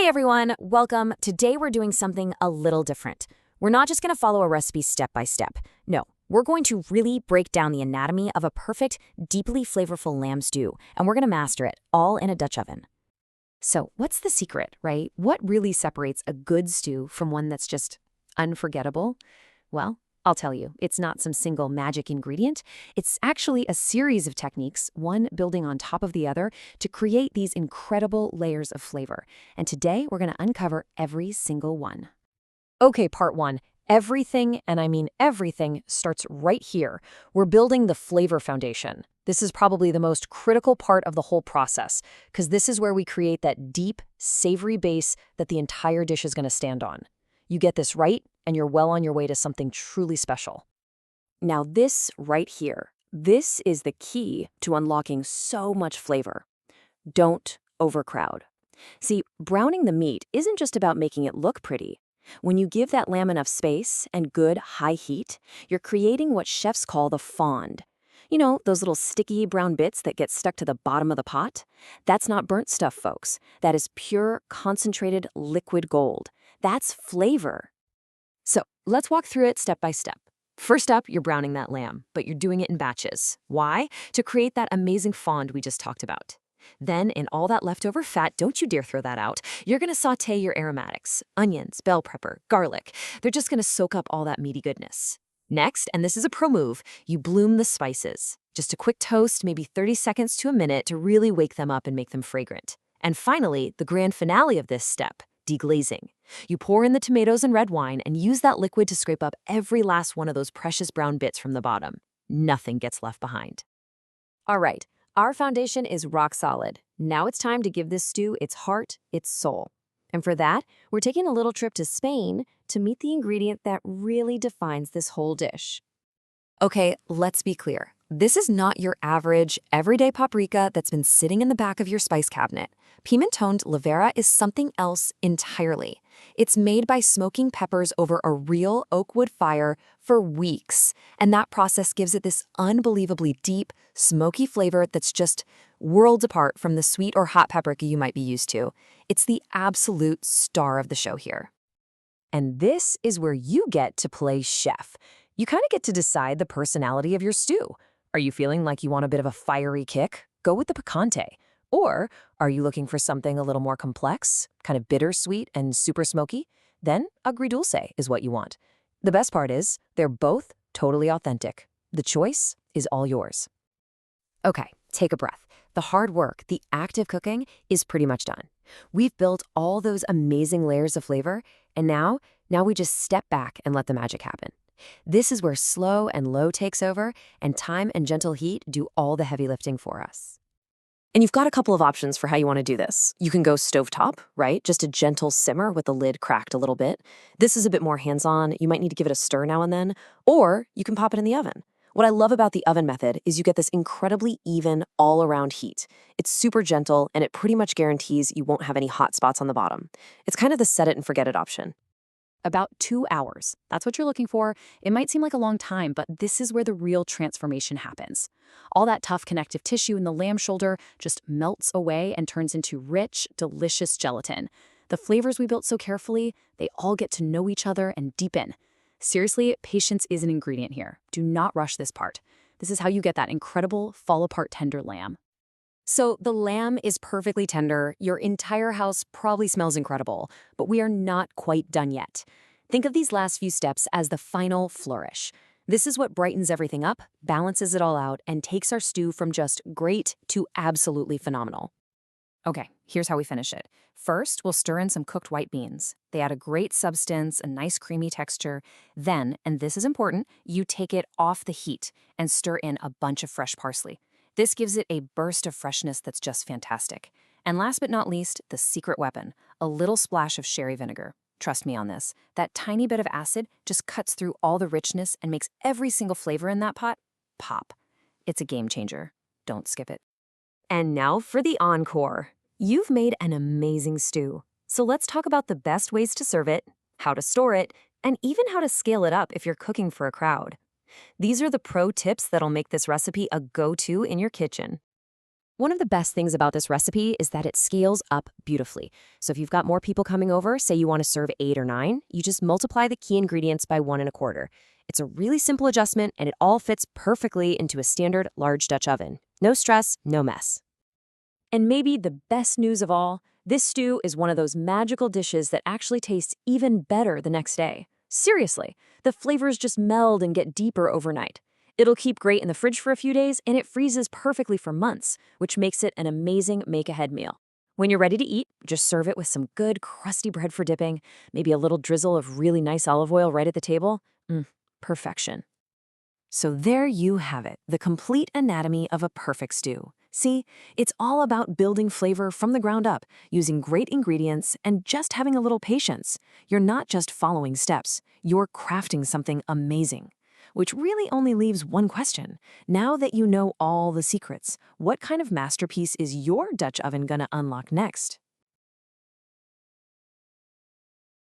everyone, welcome. Today we're doing something a little different. We're not just going to follow a recipe step by step. No, we're going to really break down the anatomy of a perfect, deeply flavorful lamb stew, and we're going to master it, all in a Dutch oven. So what's the secret, right? What really separates a good stew from one that's just unforgettable? Well, I'll tell you, it's not some single magic ingredient. It's actually a series of techniques, one building on top of the other, to create these incredible layers of flavor. And today, we're going to uncover every single one. Okay, part one. Everything, and I mean everything, starts right here. We're building the flavor foundation. This is probably the most critical part of the whole process, because this is where we create that deep, savory base that the entire dish is going to stand on. You get this right, and you're well on your way to something truly special. Now this right here, this is the key to unlocking so much flavor. Don't overcrowd. See, browning the meat isn't just about making it look pretty. When you give that lamb enough space and good high heat, you're creating what chefs call the fond. You know, those little sticky brown bits that get stuck to the bottom of the pot? That's not burnt stuff, folks. That is pure, concentrated liquid gold. That's flavor. So let's walk through it step by step. First up, you're browning that lamb, but you're doing it in batches. Why? To create that amazing fond we just talked about. Then, in all that leftover fat, don't you dare throw that out, you're going to saute your aromatics, onions, bell pepper, garlic. They're just going to soak up all that meaty goodness. Next, and this is a pro move, you bloom the spices. Just a quick toast, maybe 30 seconds to a minute to really wake them up and make them fragrant. And finally, the grand finale of this step, deglazing. You pour in the tomatoes and red wine and use that liquid to scrape up every last one of those precious brown bits from the bottom. Nothing gets left behind. All right, our foundation is rock solid. Now it's time to give this stew its heart, its soul. And for that, we're taking a little trip to Spain to meet the ingredient that really defines this whole dish. Okay, let's be clear. This is not your average, everyday paprika that's been sitting in the back of your spice cabinet. Pimentón Lavera is something else entirely. It's made by smoking peppers over a real oak wood fire for weeks, and that process gives it this unbelievably deep, smoky flavor that's just worlds apart from the sweet or hot paprika you might be used to. It's the absolute star of the show here. And this is where you get to play chef. You kind of get to decide the personality of your stew. Are you feeling like you want a bit of a fiery kick? Go with the picante. Or are you looking for something a little more complex, kind of bittersweet and super smoky? Then agridulce is what you want. The best part is they're both totally authentic. The choice is all yours. Okay, take a breath. The hard work, the active cooking is pretty much done. We've built all those amazing layers of flavor, and now we just step back and let the magic happen. This is where slow and low takes over, and time and gentle heat do all the heavy lifting for us. And you've got a couple of options for how you want to do this. You can go stovetop, right? Just a gentle simmer with the lid cracked a little bit. This is a bit more hands-on. You might need to give it a stir now and then. Or you can pop it in the oven. What I love about the oven method is you get this incredibly even, all-around heat. It's super gentle, and it pretty much guarantees you won't have any hot spots on the bottom. It's kind of the set-it-and-forget-it option. About 2 hours. That's what you're looking for. It might seem like a long time, but this is where the real transformation happens. All that tough connective tissue in the lamb shoulder just melts away and turns into rich, delicious gelatin. The flavors we built so carefully, they all get to know each other and deepen. Seriously, patience is an ingredient here. Do not rush this part. This is how you get that incredible, fall-apart tender lamb. So the lamb is perfectly tender, your entire house probably smells incredible, but we are not quite done yet. Think of these last few steps as the final flourish. This is what brightens everything up, balances it all out, and takes our stew from just great to absolutely phenomenal. Okay, here's how we finish it. First, we'll stir in some cooked white beans. They add a great substance, a nice creamy texture. Then, and this is important, you take it off the heat and stir in a bunch of fresh parsley. This gives it a burst of freshness that's just fantastic. And last but not least, the secret weapon, a little splash of sherry vinegar. Trust me on this. That tiny bit of acid just cuts through all the richness and makes every single flavor in that pot pop. It's a game changer. Don't skip it. And now for the encore. You've made an amazing stew. So let's talk about the best ways to serve it, how to store it, and even how to scale it up if you're cooking for a crowd. These are the pro tips that'll make this recipe a go-to in your kitchen. One of the best things about this recipe is that it scales up beautifully. So if you've got more people coming over, say you want to serve 8 or 9, you just multiply the key ingredients by 1 1/4. It's a really simple adjustment, and it all fits perfectly into a standard large Dutch oven. No stress, no mess. And maybe the best news of all, this stew is one of those magical dishes that actually tastes even better the next day. Seriously, the flavors just meld and get deeper overnight. It'll keep great in the fridge for a few days, and it freezes perfectly for months, which makes it an amazing make-ahead meal. When you're ready to eat, just serve it with some good crusty bread for dipping, maybe a little drizzle of really nice olive oil right at the table. Perfection. So there you have it, the complete anatomy of a perfect stew. See, it's all about building flavor from the ground up, using great ingredients, and just having a little patience. You're not just following steps, you're crafting something amazing. Which really only leaves one question. Now that you know all the secrets, what kind of masterpiece is your Dutch oven gonna unlock next?